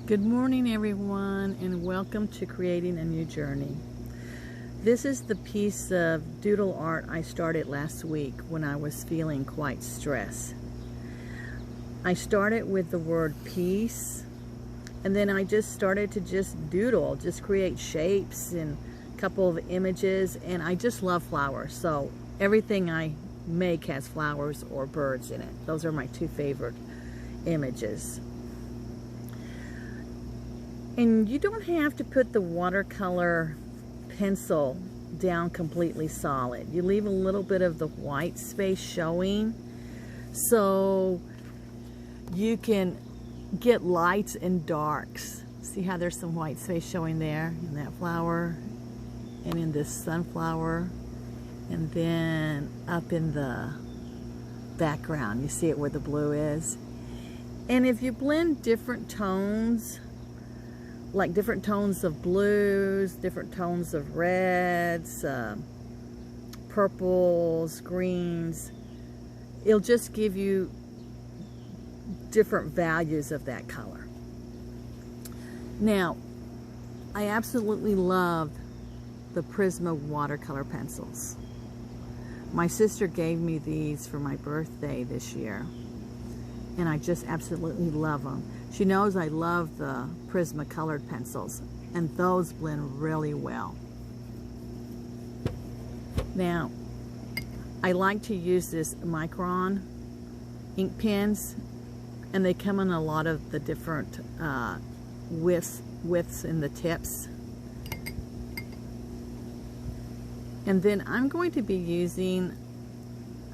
Good morning, everyone, and welcome to Creating a New Journey. This is the piece of doodle art I started last week when I was feeling quite stressed. I started with the word peace, and then I just started to just doodle, just create shapes and a couple of images, and I just love flowers, so everything I make has flowers or birds in it. Those are my two favorite images. And you don't have to put the watercolor pencil down completely solid. You leave a little bit of the white space showing so you can get lights and darks. See how there's some white space showing there in that flower and in this sunflower, and then up in the background you see it where the blue is. And if you blend different tones, like different tones of blues, different tones of reds, purples, greens, it'll just give you different values of that color. Now, I absolutely love the Prisma watercolor pencils. My sister gave me these for my birthday this year, and I just absolutely love them. She knows I love the Prisma colored pencils, and those blend really well. Now, I like to use this Micron ink pens, and they come in a lot of the different widths in the tips. And then I'm going to be using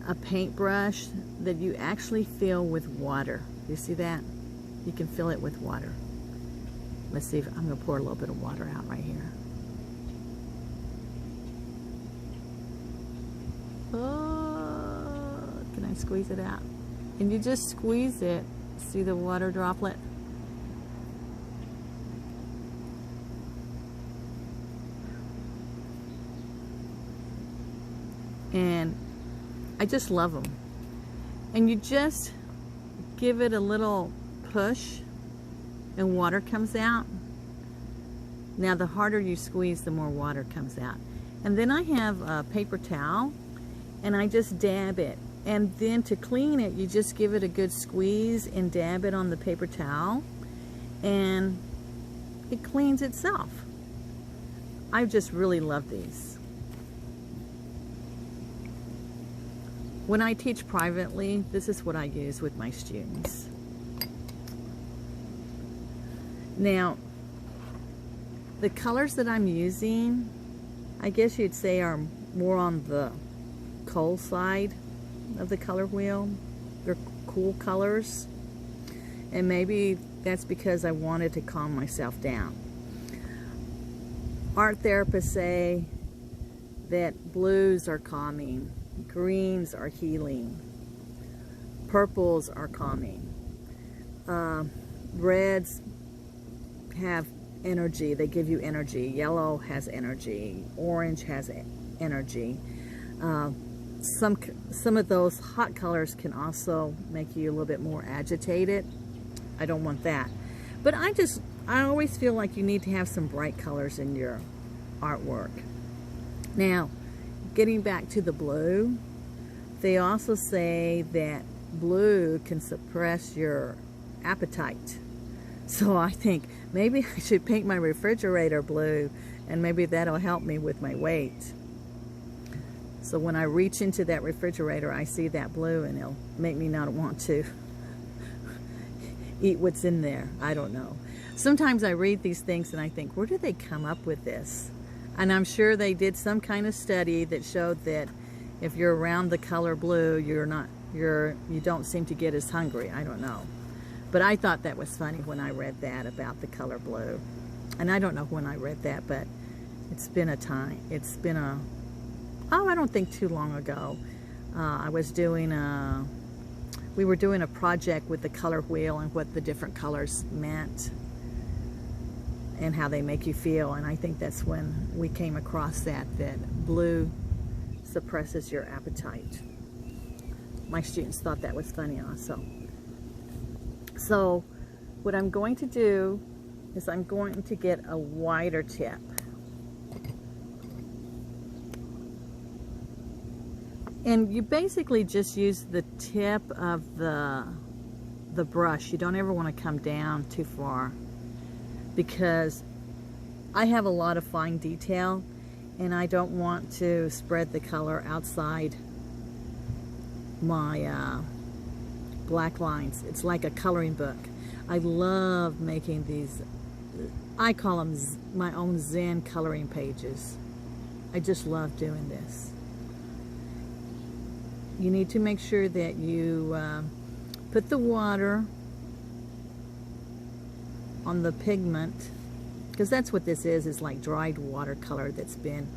a paintbrush that you actually fill with water. You see that? You can fill it with water. Let's see if I'm going to pour a little bit of water out right here. Oh, can I squeeze it out? And you just squeeze it. See the water droplet? And I just love them. And you just give it a little push and water comes out. Now the harder you squeeze, the more water comes out. And then I have a paper towel and I just dab it. And then to clean it, you just give it a good squeeze and dab it on the paper towel, and it cleans itself. I just really love these. When I teach privately, this is what I use with my students. Now, the colors that I'm using, I guess you'd say are more on the cold side of the color wheel. They're cool colors, and maybe that's because I wanted to calm myself down. Art therapists say that blues are calming, greens are healing, purples are calming, reds have energy, they give you energy, yellow has energy, orange has energy. Some of those hot colors can also make you a little bit more agitated. I don't want that. But I always feel like you need to have some bright colors in your artwork. Now, getting back to the blue, they also say that blue can suppress your appetite. So I think maybe I should paint my refrigerator blue, and maybe that'll help me with my weight. So when I reach into that refrigerator, I see that blue, and it'll make me not want to eat what's in there. I don't know. Sometimes I read these things and I think, where did they come up with this? And I'm sure they did some kind of study that showed that if you're around the color blue, you don't seem to get as hungry. I don't know. But I thought that was funny when I read that about the color blue. And I don't know when I read that, but it's been a time. It's been I don't think too long ago. We were doing a project with the color wheel and what the different colors meant and how they make you feel. And I think that's when we came across that blue suppresses your appetite. My students thought that was funny also. So what I'm going to do is I'm going to get a wider tip. And you basically just use the tip of the brush. You don't ever want to come down too far, because I have a lot of fine detail and I don't want to spread the color outside my black lines. It's like a coloring book. I love making these, I call them my own Zen coloring pages. I just love doing this. You need to make sure that you put the water on the pigment, because that's what this is like dried watercolor that's been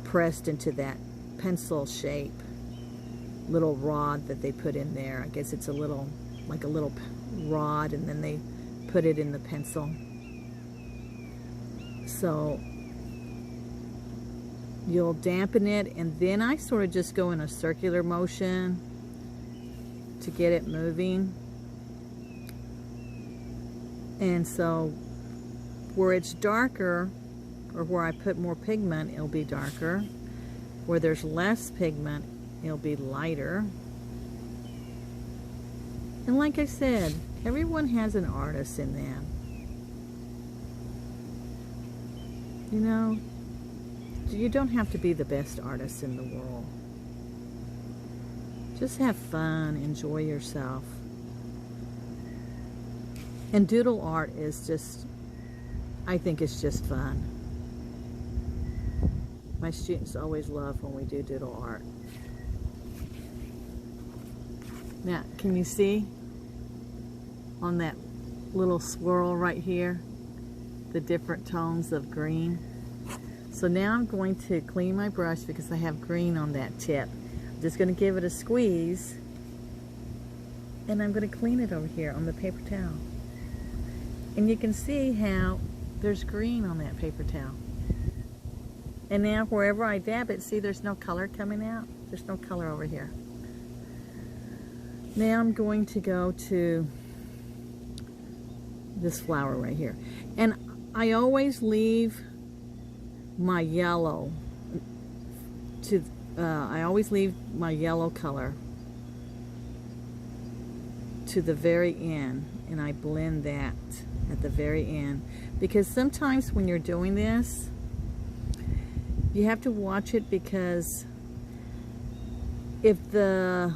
pressed into that pencil shape little rod that they put in there. I guess it's a little, like a little rod, and then they put it in the pencil. So you'll dampen it, and then I sort of just go in a circular motion to get it moving. And so where it's darker, or where I put more pigment, it'll be darker. Where there's less pigment, it'll be lighter. And like I said, everyone has an artist in them. You know, you don't have to be the best artist in the world. Just have fun, enjoy yourself. And doodle art is just, I think it's just fun. My students always love when we do doodle art. Now, can you see on that little swirl right here, the different tones of green? So now I'm going to clean my brush because I have green on that tip. I'm just going to give it a squeeze, and I'm going to clean it over here on the paper towel. And you can see how there's green on that paper towel. And now wherever I dab it, see there's no color coming out? There's no color over here. Now I'm going to go to this flower right here. And I always leave my yellow to, I always leave my yellow color to the very end, and I blend that at the very end. Because sometimes when you're doing this, you have to watch it, because if the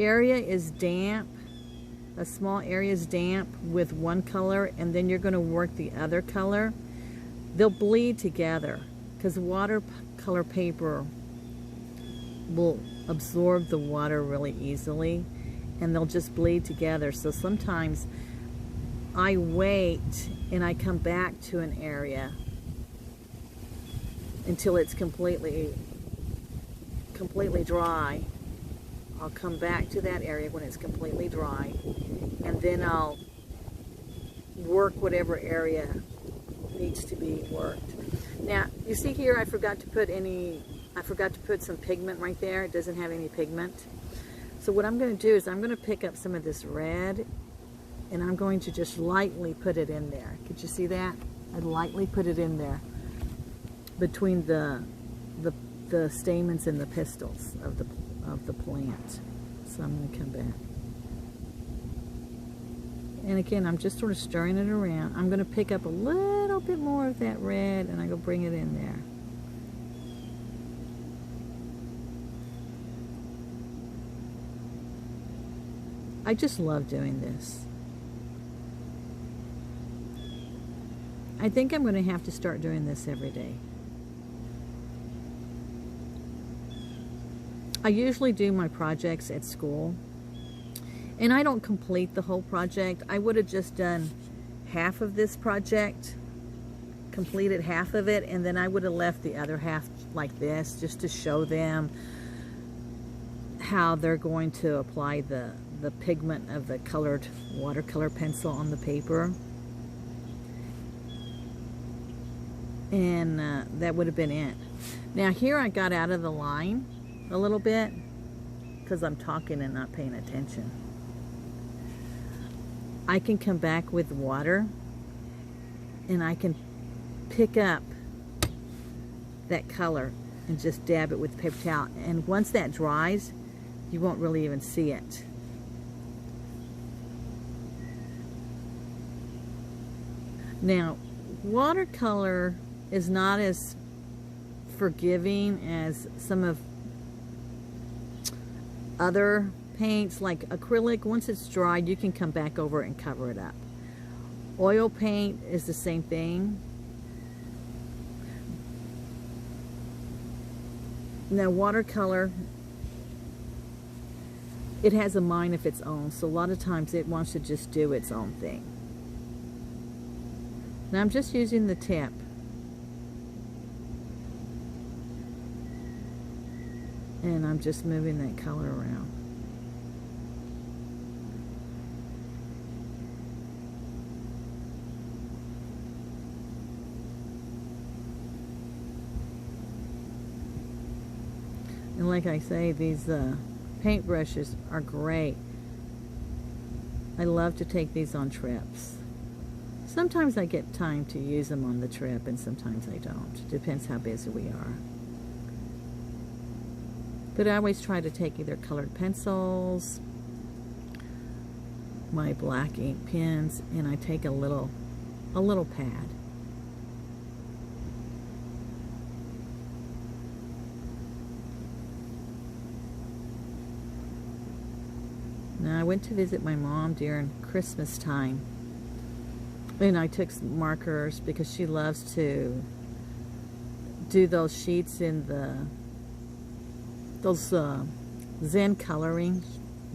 area is damp, a small area is damp with one color, and then you're going to work the other color, they'll bleed together, because watercolor paper will absorb the water really easily, and they'll just bleed together. So sometimes I wait and I come back to an area until it's completely dry. I'll come back to that area when it's completely dry, and then I'll work whatever area needs to be worked. Now, you see here, I forgot to put some pigment right there. It doesn't have any pigment. So what I'm going to do is I'm going to pick up some of this red, and I'm going to just lightly put it in there. Could you see that? I'd lightly put it in there between the stamens and the pistils of the plant. So I'm going to come back. And again, I'm just sort of stirring it around. I'm going to pick up a little bit more of that red, and I'm going to bring it in there. I just love doing this. I think I'm going to have to start doing this every day. I usually do my projects at school, and I don't complete the whole project. I would have just done half of this project, completed half of it, and then I would have left the other half like this, just to show them how they're going to apply the pigment of the colored watercolor pencil on the paper. And that would have been it. Now here I got out of the line a little bit because I'm talking and not paying attention. I can come back with water, and I can pick up that color and just dab it with the paper towel. And once that dries, you won't really even see it. Now, watercolor is not as forgiving as some of other paints, like acrylic. Once it's dried, you can come back over it and cover it up. Oil paint is the same thing. Now, watercolor, it has a mind of its own, so a lot of times it wants to just do its own thing. Now I'm just using the tip. And I'm just moving that color around. And like I say, these paint brushes are great. I love to take these on trips. Sometimes I get time to use them on the trip, and sometimes I don't. Depends how busy we are. But I always try to take either colored pencils, my black ink pens, and I take a little pad. Now, I went to visit my mom during Christmas time, and I took some markers because she loves to do those sheets in those Zen coloring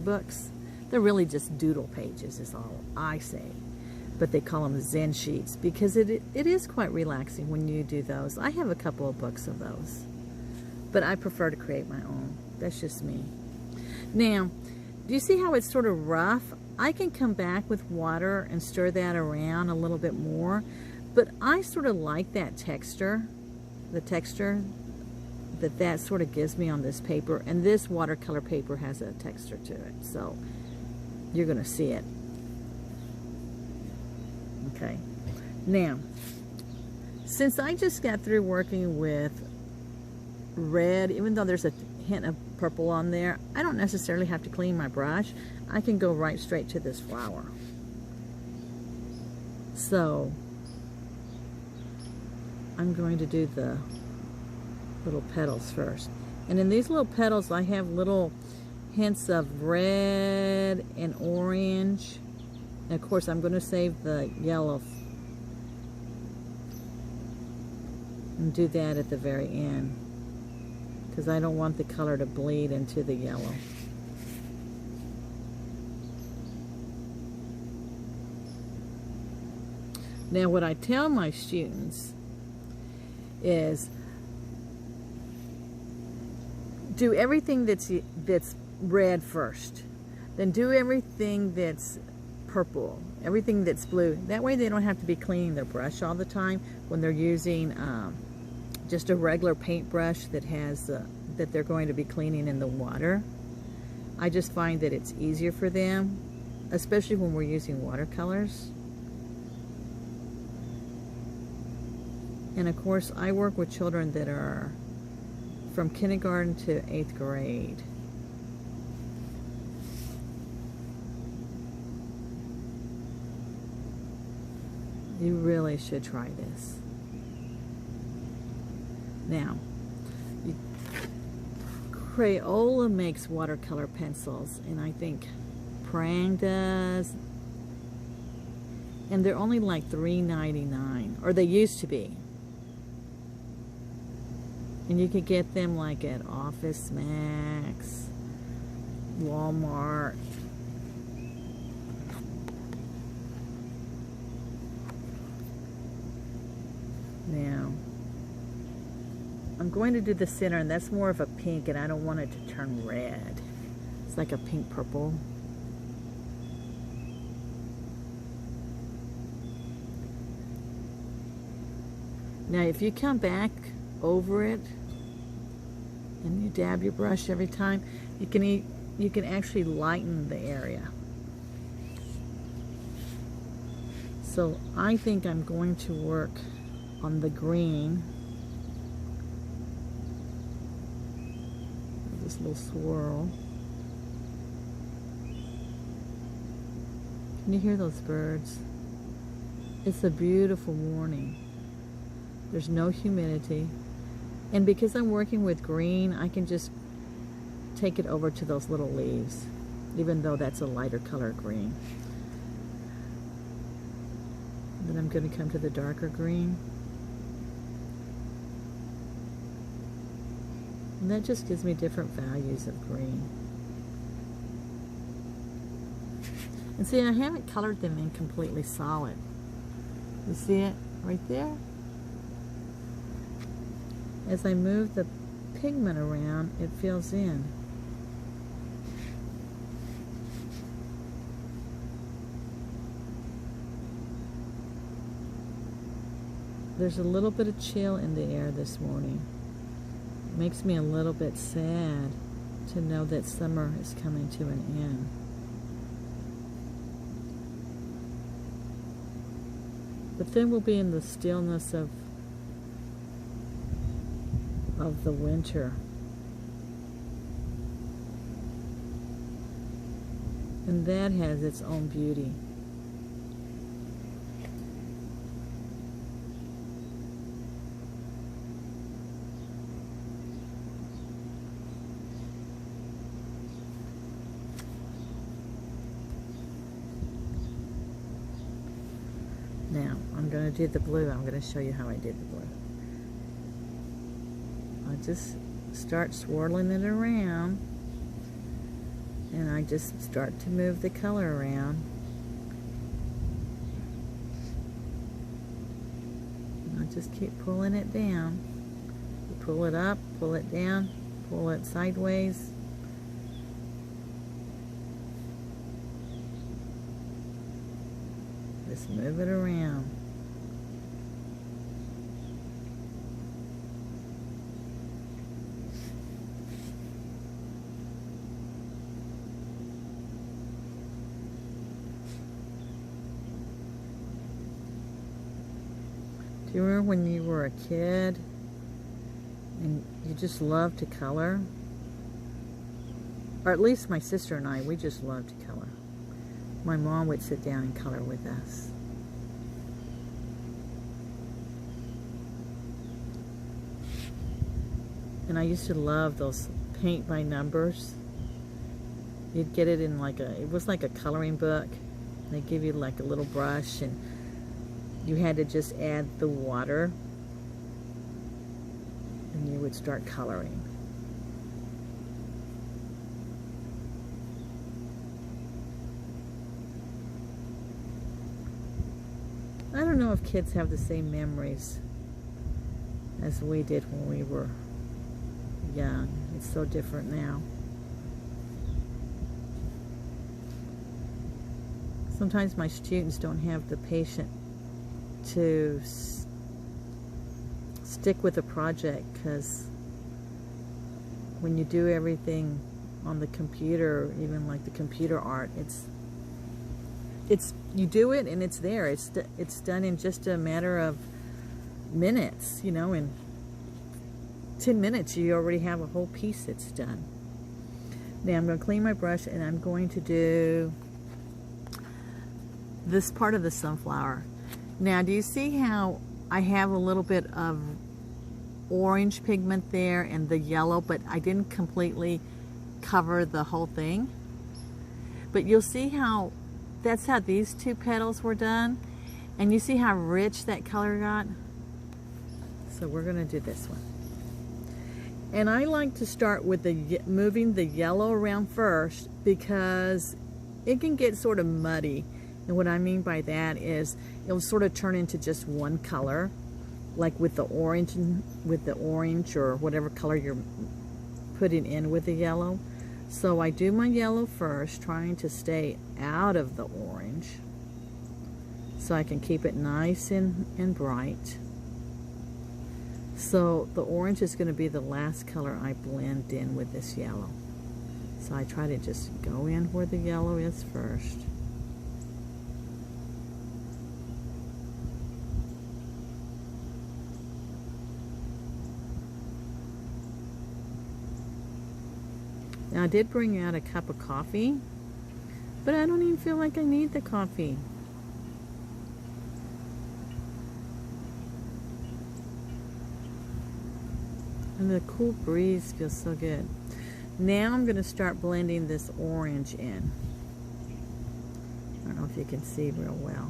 books. They're really just doodle pages is all I say, but they call them Zen sheets because it is quite relaxing when you do those. I have a couple of books of those, but I prefer to create my own. That's just me. Now, do you see how it's sort of rough? I can come back with water and stir that around a little bit more, but I sort of like that texture, the texture that sort of gives me on this paper. And this watercolor paper has a texture to it, so you're going to see it. Okay. Now, since I just got through working with red, even though there's a hint of purple on there, I don't necessarily have to clean my brush. I can go right straight to this flower. So I'm going to do the little petals first. And in these little petals, I have little hints of red and orange. And of course, I'm going to save the yellow and do that at the very end, because I don't want the color to bleed into the yellow. Now, what I tell my students is do everything that's red first, then do everything that's purple, everything that's blue. That way they don't have to be cleaning their brush all the time when they're using just a regular paintbrush that has that they're going to be cleaning in the water. I just find that it's easier for them, especially when we're using watercolors. And of course, I work with children that are from kindergarten to 8th grade. You really should try this. Now, Crayola makes watercolor pencils, and I think Prang does. And they're only like $3.99, or they used to be. And you could get them like at Office Max, Walmart. Now, I'm going to do the center, and that's more of a pink, and I don't want it to turn red. It's like a pink purple. Now, if you come back over it and you dab your brush every time, you can actually lighten the area. So I think I'm going to work on the green. This little swirl. Can you hear those birds? It's a beautiful morning. There's no humidity. And because I'm working with green, I can just take it over to those little leaves, even though that's a lighter color green. Then I'm going to come to the darker green. And that just gives me different values of green. And see, I haven't colored them in completely solid. You see it right there? As I move the pigment around, it fills in. There's a little bit of chill in the air this morning. It makes me a little bit sad to know that summer is coming to an end. But then we'll be in the stillness of the winter. And that has its own beauty. Now, I'm going to do the blue. I'm going to show you how I did the blue. I just start swirling it around, and I just start to move the color around. And I just keep pulling it down. You pull it up, pull it down, pull it sideways. Just move it around. Do you remember when you were a kid and you just loved to color? Or at least my sister and I, we just loved to color. My mom would sit down and color with us. And I used to love those paint by numbers. You'd get it in like it was like a coloring book. They give you like a little brush, and you had to just add the water, and you would start coloring. I don't know if kids have the same memories as we did when we were young. It's so different now. Sometimes my students don't have the patience to stick with a project, because when you do everything on the computer, even like the computer art, it's you do it and it's there. It's done in just a matter of minutes, you know. In 10 minutes you already have a whole piece that's done. Now I'm going to clean my brush, and I'm going to do this part of the sunflower. Now, do you see how I have a little bit of orange pigment there and the yellow, but I didn't completely cover the whole thing? But you'll see how that's how these two petals were done, and you see how rich that color got? So we're going to do this one. And I like to start with moving the yellow around first, because it can get sort of muddy. And what I mean by that is it'll sort of turn into just one color, like with the orange or whatever color you're putting in with the yellow. So I do my yellow first, trying to stay out of the orange so I can keep it nice and bright. So the orange is going to be the last color I blend in with this yellow. So I try to just go in where the yellow is first. Now I did bring out a cup of coffee, but I don't even feel like I need the coffee. And the cool breeze feels so good. Now I'm going to start blending this orange in. I don't know if you can see real well.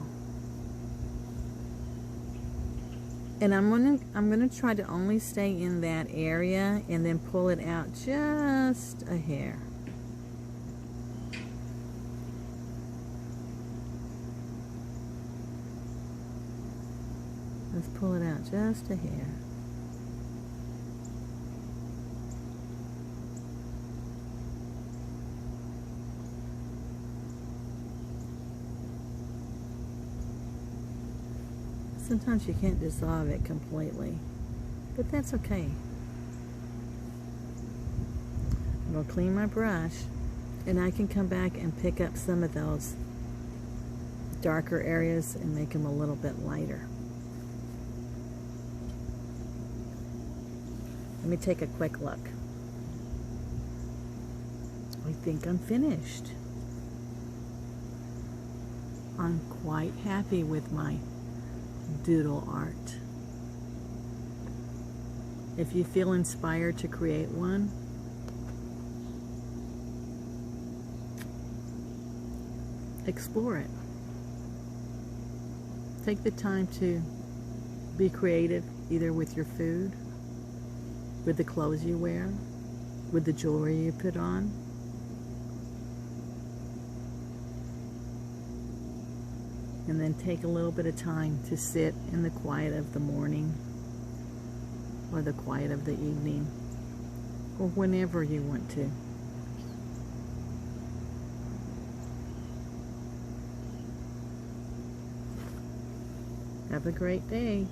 And I'm gonna try to only stay in that area and then pull it out just a hair. Let's pull it out just a hair. Sometimes you can't dissolve it completely, but that's okay. I'm going to clean my brush, and I can come back and pick up some of those darker areas and make them a little bit lighter. Let me take a quick look. I think I'm finished. I'm quite happy with my doodle art. If you feel inspired to create one, explore it. Take the time to be creative, either with your food, with the clothes you wear, with the jewelry you put on. And then take a little bit of time to sit in the quiet of the morning or the quiet of the evening or whenever you want to. Have a great day.